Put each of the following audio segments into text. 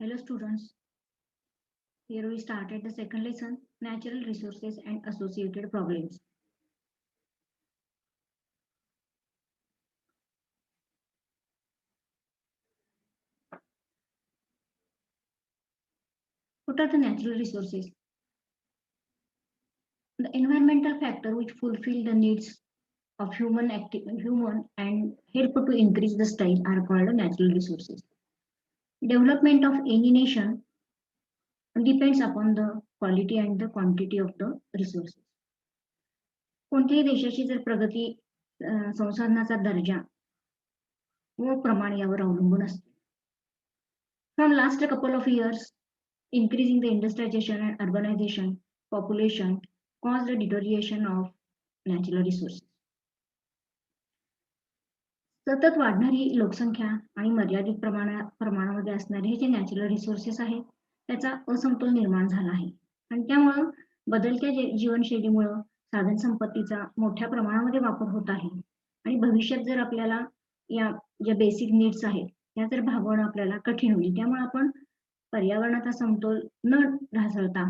Hello students, here we started the second lesson, natural resources and associated problems. What are the natural resources? The environmental factor which fulfill the needs of human and help to increase the style are called natural resources. Development of any nation depends upon the quality and the quantity of the resources. कोणत्याही देशाची जर प्रगती संसाधनाचा दर्जा व प्रमाण यावर अवलंबून असते. From last couple of years, increasing the industrialization and urbanization, population caused the deterioration of natural resources. सतत वाढणारी लोकसंख्या आणि मर्यादित प्रमाणामध्ये असणारे हे जे नॅचरल रिसोर्सेस आहेत त्याचा असमतोल निर्माण झाला आहे आणि त्यामुळं बदलत्या जीवनशैलीमुळं साधन संपत्तीचा मोठ्या प्रमाणामध्ये वापर होत आहे आणि भविष्यात जर आपल्याला या ज्या बेसिक नीड्स आहेत त्या जर भागवणं आपल्याला कठीण होईल. त्यामुळे आपण पर्यावरणाचा समतोल न ढासळता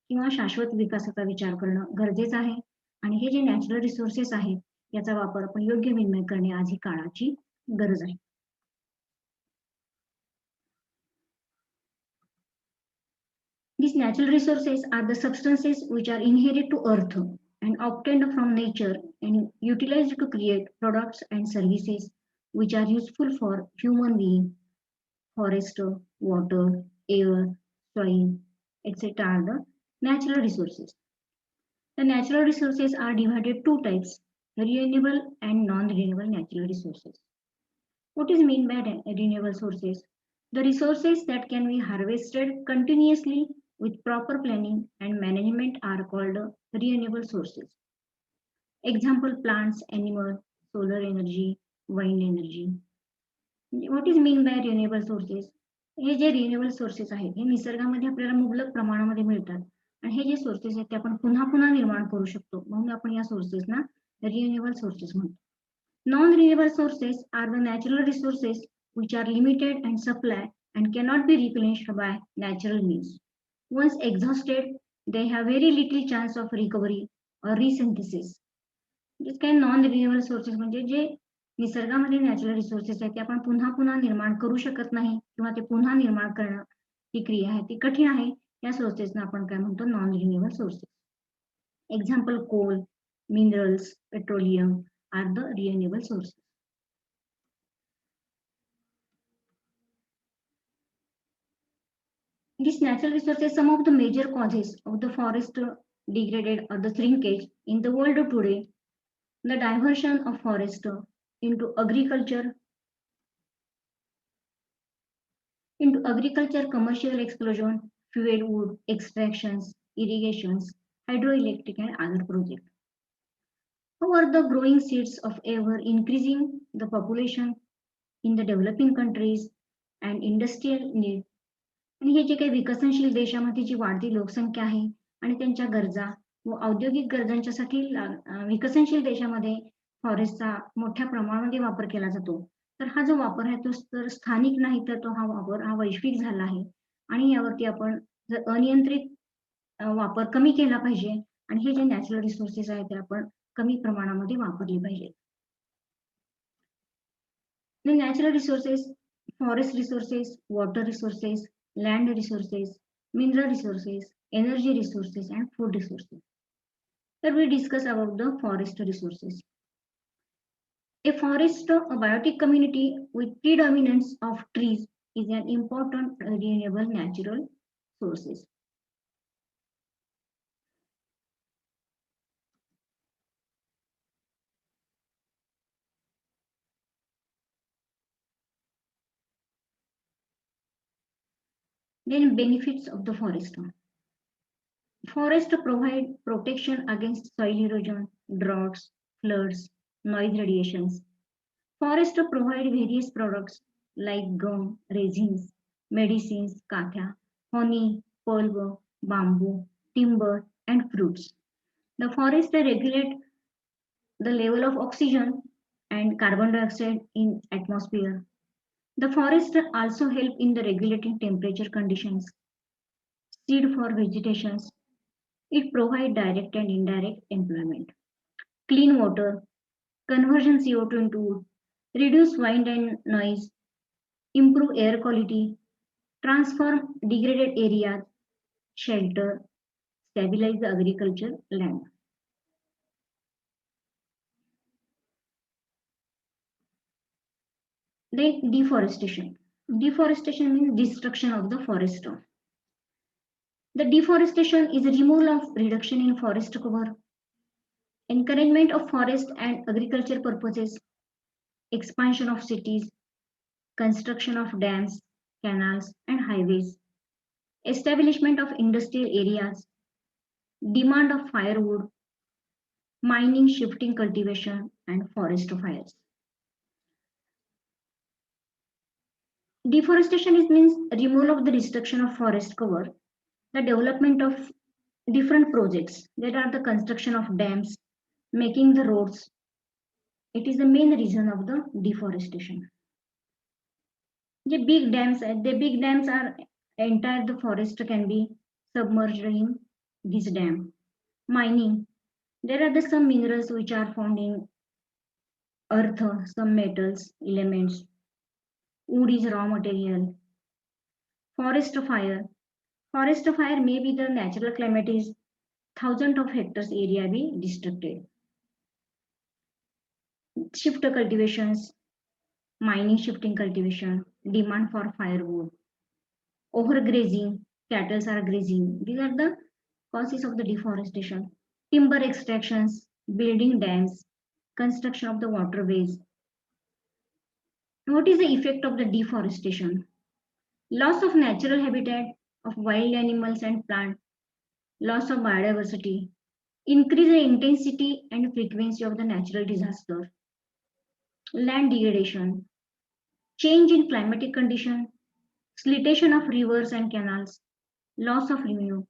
किंवा शाश्वत विकासाचा विचार करणं गरजेचं आहे आणि हे जे नॅचरल रिसोर्सेस आहेत याचा वापर आपण योग्य विनिमय करणे आज ही काळाची गरज आहे. These natural resources are the substances which are inherent to earth and obtained from nature and utilized to create products and services which are useful for human being. Forest, water, air, soil, etc. are the natural resources. The natural resources are divided two types, renewable and non-renewable natural resources. What is meant by renewable sources? The resources that can be harvested continuously with proper planning and management are called renewable sources. Example, plants, animals, solar energy, wind energy. What is mean by renewable sources? हे जे renewable sources आहेत हे निसर्गामध्ये आपल्याला मुबलक प्रमाणामध्ये मिळतात आणि हे जे सोर्सेस आहेत ते आपण पुन्हा पुन्हा निर्माण करू शकतो म्हणून आपण या सोर्सेसना रिन्युएबल सोर्सेस म्हणतो. Non-renewable sources are the natural resources which are limited and supply and cannot be replenished by natural means. Once exhausted, they have very little chance of recovery or resynthesis. जे काही non renewable sources म्हणजे जे निसर्गामध्ये natural resources आहेत ते आपण पुन्हा पुन्हा निर्माण करू शकत नाही किंवा ते पुन्हा निर्माण करणं ही क्रिया आहे ती कठीण आहे. या सोर्सेसना आपण काय म्हणतो non renewable sources. Example coal, minerals, petroleum are the renewable sources. These natural resources, some of the major causes of the forest degraded or the shrinkage in the world today, the diversion of forest into agriculture, commercial explosion, fuel wood extractions, irrigations, hydroelectric and other projects. However, the growing seeds of ever increasing the population in the developing countries and industrial need आणि हे जे काही विकसनशील देशामध्ये जी वाढती लोकसंख्या आहे आणि त्यांच्या गरजा व औद्योगिक गरजांच्यासाठी विकसनशील देशामध्ये फॉरेस्टचा मोठ्या प्रमाणामध्ये वापर केला जातो. तर हा जो वापर आहे तो तर स्थानिक नाही तर तो हा वापर हा वैश्विक झाला आहे आणि यावरती आपण जर अनियंत्रित वापर कमी केला पाहिजे आणि हे जे नॅचरल रिसोर्सेस आहेत ते आपण कमी प्रमाणामध्ये वापरले पाहिजे. The natural resources, forest resources, water resources, land resources, mineral resources, energy resources, and food resources. Here we discuss about the forest resources. A forest, a biotic community with predominance of trees, is an important renewable natural sources. Then benefits of the forest. Forests provide protection against soil erosion, droughts, floods, noise radiations. Forests provide various products like gum, resins, medicines, katha, honey, pulp, bamboo, timber, and fruits. The forests regulate the level of oxygen and carbon dioxide in atmosphere. The forest also help in the regulating temperature conditions, seed for vegetations. It provide direct and indirect employment. Clean water, conversion CO2 into wood, reduce wind and noise, improve air quality, transform degraded areas, shelter, stabilize the agriculture land. Then deforestation. Deforestation means destruction of the forest. The deforestation is a removal of reduction in forest cover, encouragement of forest and agriculture purposes, expansion of cities, construction of dams, canals, and highways, establishment of industrial areas, demand of firewood, mining, shifting cultivation, and forest fires. Deforestation is means removal of the destruction of forest cover, the development of different projects that are the construction of dams, making the roads. It is the main reason of the deforestation. The big dams are entire the forest can be submerged in this dam. Mining. There are the some minerals which are found in earth, some metals, elements. Wood is raw material. Forest fire. Forest fire may be the natural climate is thousands of hectares area be destructed. Shift cultivations, mining shifting cultivation, demand for firewood, overgrazing, cattle are grazing. These are the causes of the deforestation. Timber extractions, building dams, construction of the waterways. What is the effect of the deforestation? Loss of natural habitat of wild animals and plants, loss of biodiversity, increase the intensity and frequency of the natural disaster, land degradation, change in climatic condition, siltation of rivers and canals, loss of revenue,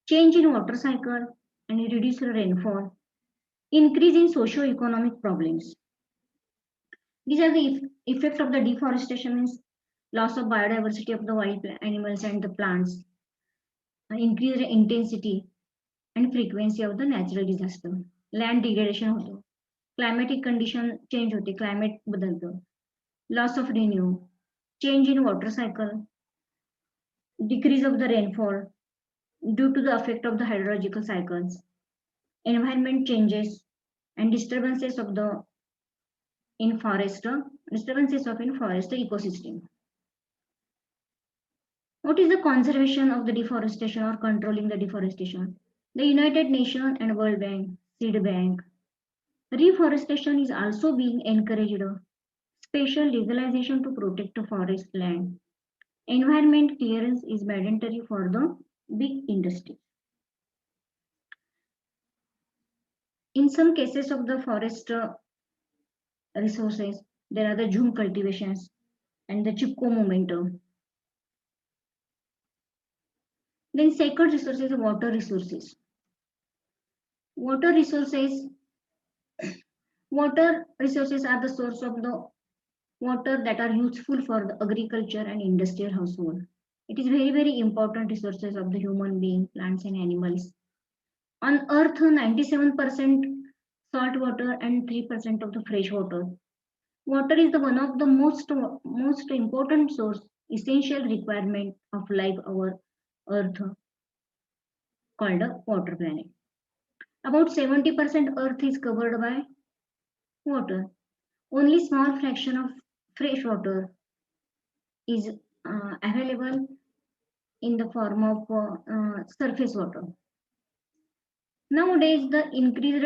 change in water cycle and reduced rainfall, increase in socio-economic problems. These are the effect of the deforestation means loss of biodiversity of the wild animals and the plants, increased intensity and frequency of the natural disaster, land degradation होतो, climatic condition change होते, climate बदलतं, loss of revenue, change in water cycle, decrease of the rainfall due to the effect of the hydrological cycles, environment changes and disturbances of the in forest ecosystem. What is the conservation of the deforestation or controlling the deforestation? The United Nations and World Bank, Seed Bank. Reforestation is also being encouraged. Special legalization to protect the forest land. Environment clearance is mandatory for the big industry. In some cases of the forest resources, there are the Jhum cultivations and the Chipko momentum. Then second resources, water resources. Water resources, water resources are the source of the water that are useful for the agriculture and industrial household. It is very important resources of the human being, plants and animals. On earth, 97% salt water and 3% of the fresh water. Water is the one of the most important source, essential requirement of life our earth called a water planet. About 70% earth is covered by water. Only small fraction of fresh water is available in the form of surface water. Nowadays, the increased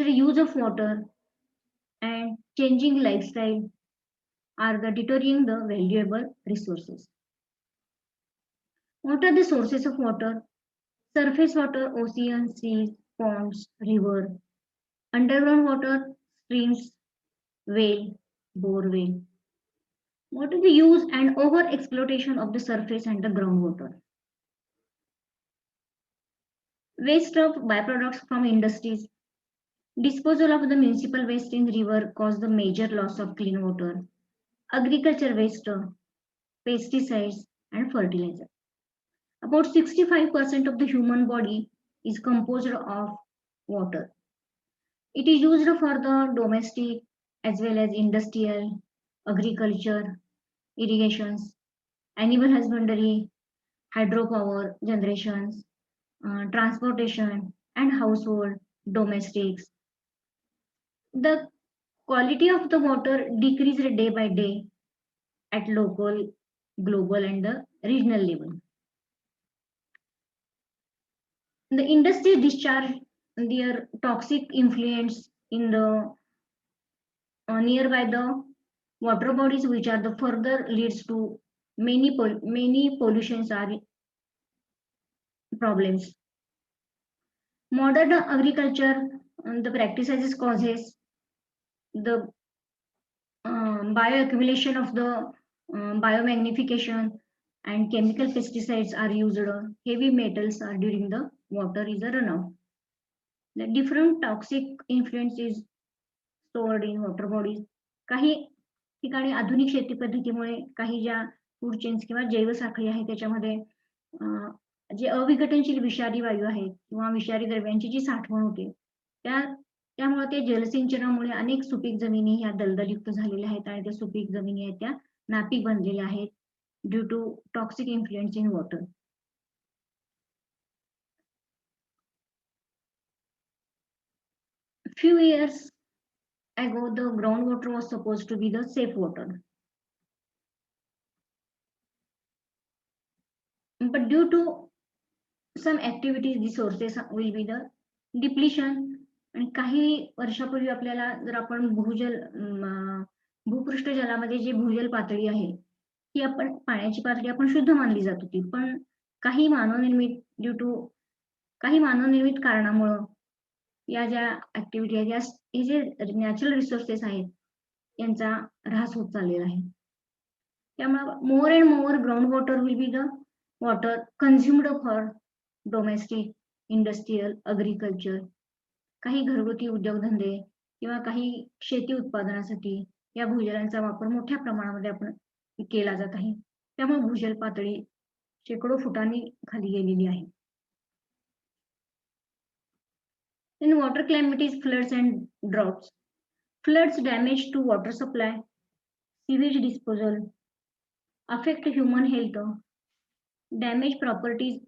use of water and changing lifestyle are the deterring the valuable resources. What are the sources of water? Surface water, oceans, seas, ponds, river. Underground water, streams, well, borewell. What is the use and over exploitation of the surface and the groundwater? Waste of byproducts from industries, Disposal of the municipal waste in river cause the major loss of clean water. Agriculture waste, pesticides, and fertilizer. About 65% of the human body is composed of water. It is used for the domestic as well as industrial, agriculture, irrigations, animal husbandry, hydropower generations, transportation, and household domestics. The quality of the water decreased day by day at local, global, and the regional level. The industry discharge their toxic influence in the nearby the water bodies, which are the further leads to many pollutions are problems. Modern agriculture, the practices causes the bioaccumulation of the biomagnification and chemical pesticides are used. Heavy metals are during the water is a runoff. The different toxic influence is stored in water bodies. काही ठिकाणी आधुनिक शेती पद्धतीमुळे काही ज्या food chains किंवा जैवसाखळी आहे त्याच्यामध्ये जे अविघटनशील विषारी वायू आहेत किंवा विषारी द्रव्यांची जी साठवण होते त्यामुळे ते जलसिंचनामुळे अनेक सुपीक जमिनी ह्या दलदलयुक्त झालेल्या आहेत आणि त्या सुपीक जमिनी आहेत त्या नापीक बनलेल्या आहेत due to toxic influence in water. Few years ago, the groundwater was supposed to be the safe water. But due to some activities, the sources will be the depletion. आणि काही वर्षापूर्वी आपल्याला जर आपण भूपृष्ठ जलामध्ये जे भूजल पातळी आहे ती आपण पाण्याची पातळी आपण शुद्ध मानली जात होती, पण काही मानवनिर्मित कारणामुळं या ज्या ऍक्टिव्हिटी आहेत हे जे नॅचरल रिसोर्सेस आहेत यांचा ऱ्हास होत चाललेला आहे. त्यामुळे more and more ground water will be the water consumed for domestic, industrial, agriculture, काही घरगुती उद्योगधंदे किंवा काही शेती उत्पादनासाठी या भूजलांचा वापर मोठ्या प्रमाणामध्ये आपण केला जात आहे. त्यामुळे भूजल पातळी शेकडो फुटांनी खाली गेलेली आहे. In water calamities, floods and droughts. Floods damage to water supply, sewage disposal, affect human health, damage properties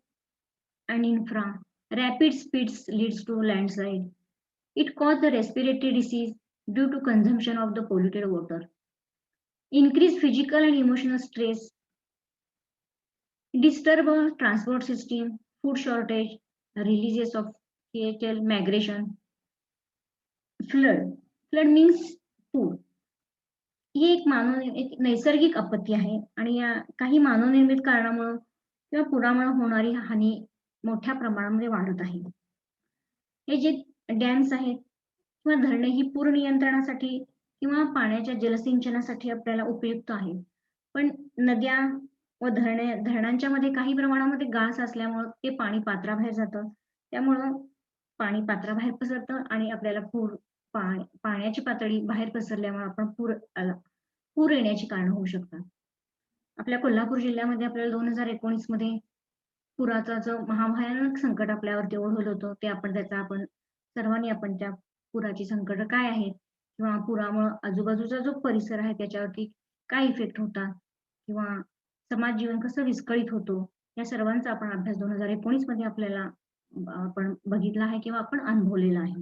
and infra. Rapid speeds leads to landslide. It causes the respiratory disease due to consumption of the polluted water. Increase physical and emotional stress. Disturb transport system, food shortage, releases of KHL, migration. Flood means पूर. ही एक नैसर्गिक आपत्ती आहे आणि या काही मानवनिर्मित कारणामुळे किंवा पुरामुळे होणारी हानी मोठ्या प्रमाणामध्ये वाढत आहे. हे जे डॅम्स आहेत किंवा धरणे ही पूर नियंत्रणासाठी किंवा पाण्याच्या जलसिंचनासाठी आपल्याला उपयुक्त आहे, पण नद्या व धरणांच्या मध्ये काही प्रमाणामध्ये गाळ असल्यामुळे ते पाणी पात्राबाहेर जातं. त्यामुळं पाणी पात्राबाहेर पसरतं आणि आपल्याला पाण्याची पातळी बाहेर पसरल्यामुळे आपण पूर येण्याची कारण होऊ शकतात. आपल्या कोल्हापूर जिल्ह्यामध्ये आपल्याला 2019 मध्ये पुराचा जो महाभयानक संकट आपल्यावरती ओढवलं होतं ते आपण सर्वांनी त्या पुराची संकट काय आहेत किंवा पुरामुळे आजूबाजूचा जो परिसर आहे त्याच्यावरती काय इफेक्ट होतात किंवा समाज जीवन कसं विस्कळीत होतो या सर्वांचा आपण अभ्यास 2019 मध्ये आपल्याला आपण बघितला आहे किंवा आपण अनुभवलेला आहे.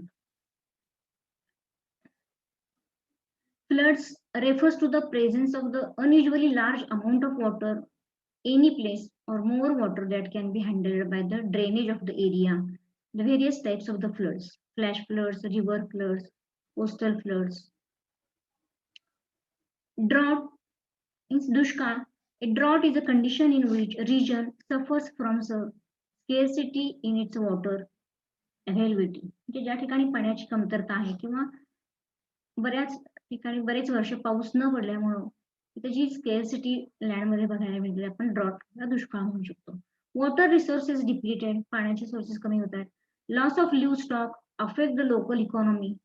Floods refers to the presence of the unusually large amount of water any place or more water that can be handled by the drainage of the area. The various types of the floods: flash floods, river floods, coastal floods. Drought means dushkal. A drought is a condition in which a region suffers from scarcity in its water availability. ज्या ठिकाणी पाण्याची कमतरता आहे किंवा बऱ्याच ठिकाणी बरेच वर्ष पाऊस न पडल्यामुळं तिथे जी स्केअरसिटी लँडमध्ये बघायला मिळते आपण ड्रॉट दुष्काळ म्हणू शकतो. वॉटर रिसोर्सेस डिप्लिटेड, पाण्याचे सोर्सेस कमी होत आहेत. Loss of livestock, affect the local economy.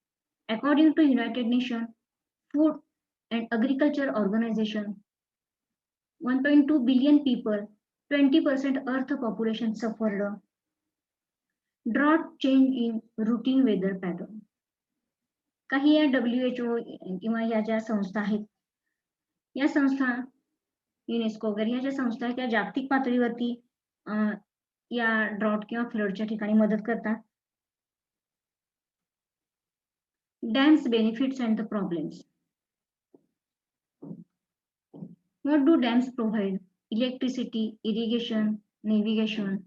According to United Nations Food and Agriculture Organization, 1.2 billion people, 20% Earth population suffered drought change in routine weather pattern. काही या WHO किंवा या ज्या संस्था आहेत, या संस्था युनेस्को वगैरे या ज्या संस्था आहेत त्या जागतिक पातळीवरती या ड्रॉट किंवा फ्लडच्या ठिकाणी मदत करतात. Dams benefits and the problems. What do dams provide? Electricity, irrigation, navigation,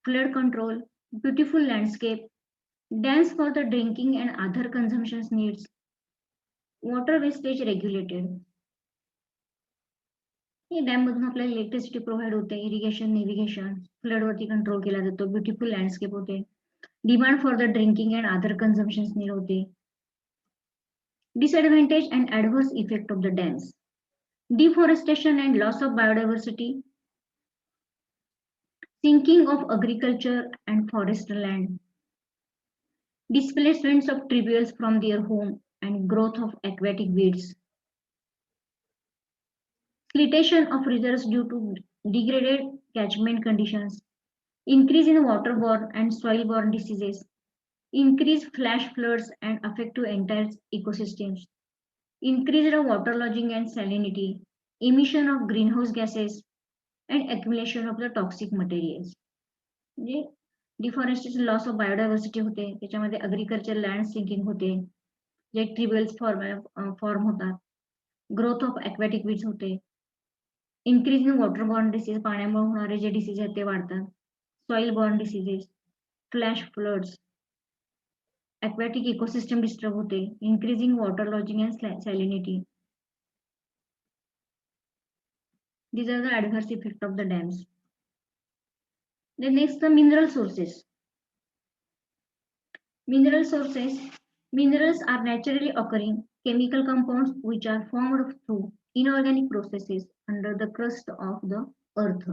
flood control, beautiful landscape, dams for the drinking and other consumption needs, water wastage regulated. Hey dam मधून आपल्याला इलेक्ट्रिसिटी प्रोव्हाइड होते, irrigation, navigation, flood वरती control केला जातो, beautiful landscape होते, demand for the drinking and other consumption need होते. Disadvantage and adverse effect of the dams. Deforestation and loss of biodiversity, sinking of agriculture and forest land, displacements of tributes from their home and growth of aquatic weeds, siltation of rivers due to degraded catchment conditions, increase in waterborne and soil-borne diseases, increased flash floods and affect to entire ecosystems, increase of waterlogging and salinity, emission of greenhouse gases, and accumulation of the toxic materials. म्हणजे deforestation, loss of biodiversity होते, त्याच्यामध्ये agriculture land sinking होते, जे ट्रिब्युल्स form होतात, growth of aquatic weeds होते, increase in वॉटरबॉर्न disease, पाण्यामुळे होणारे जे disease आहेत ते वाढतात, soil born diseases, flash floods, aquatic ecosystem disturb होते, increasing water lodging and salinity. These are the adverse effects of the dams. Then next, the mineral sources. Mineral sources. Minerals are naturally occurring chemical compounds which are formed through inorganic processes under the crust of the earth.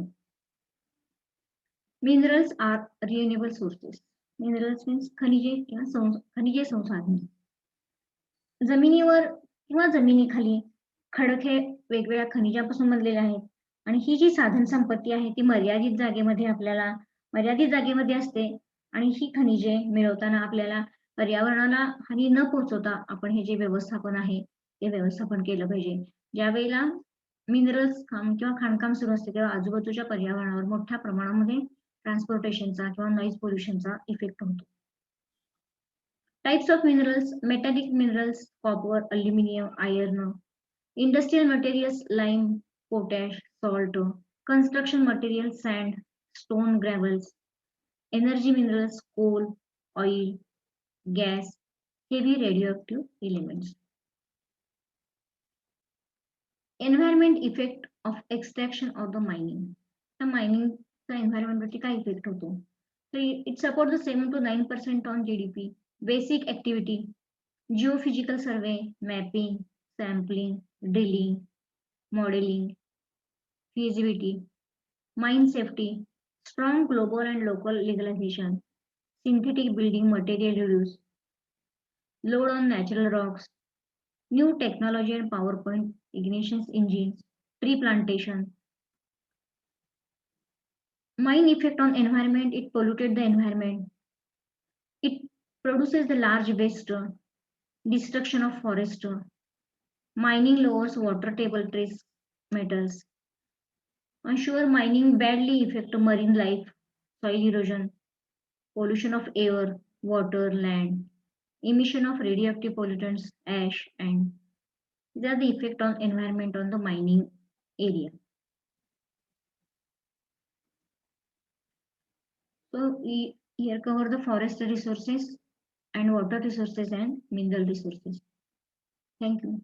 Minerals are renewable sources. Minerals means खनिजे किंवा खनिजे संसाधने. जमिनीवर किंवा जमिनीखाली खडक हे वेगवेगळ्या खनिजापासून बनलेले आहेत आणि ही जी साधन संपत्ती आहे ती मर्यादित जागेमध्ये असते आणि ही खनिजे मिळवताना आपल्याला पर्यावरणाला हानी न पोहोचवता आपण हे जे व्यवस्थापन आहे ते व्यवस्थापन केलं पाहिजे. ज्या वेळेला मिनरल्स काम किंवा खाणकाम सुरू असते तेव्हा आजूबाजूच्या पर्यावरणावर मोठ्या प्रमाणामध्ये ट्रान्सपोर्टेशनचा किंवा नॉइज पोल्युशनचा इफेक्ट होतो. Types of minerals: metallic minerals, copper, aluminum, iron, industrial materials, lime, potash, salt, construction materials, sand, stone, gravels, energy minerals, coal, oil, gas, heavy radioactive elements. Environment effect of extraction or the mining. The mining environment वरती काय effect होतो? So it supports the 7 to 9% on GDP. Basic activity: geophysical survey, mapping, sampling, drilling, modeling, feasibility, mine safety, strong global and local legalization, synthetic building material use, load on natural rocks, new technology and PowerPoint ignition engines, tree plantation. Mine effect on environment: it polluted the environment. It produces the large waste, destruction of forest. Mining lowers water table trace metals. Unsure mining badly affect marine life, soil erosion, pollution of air, water, land, emission of radioactive pollutants, ash, and these are the effect on environment on the mining area. So we here cover the forest resources and water resources and mineral resources. Thank you.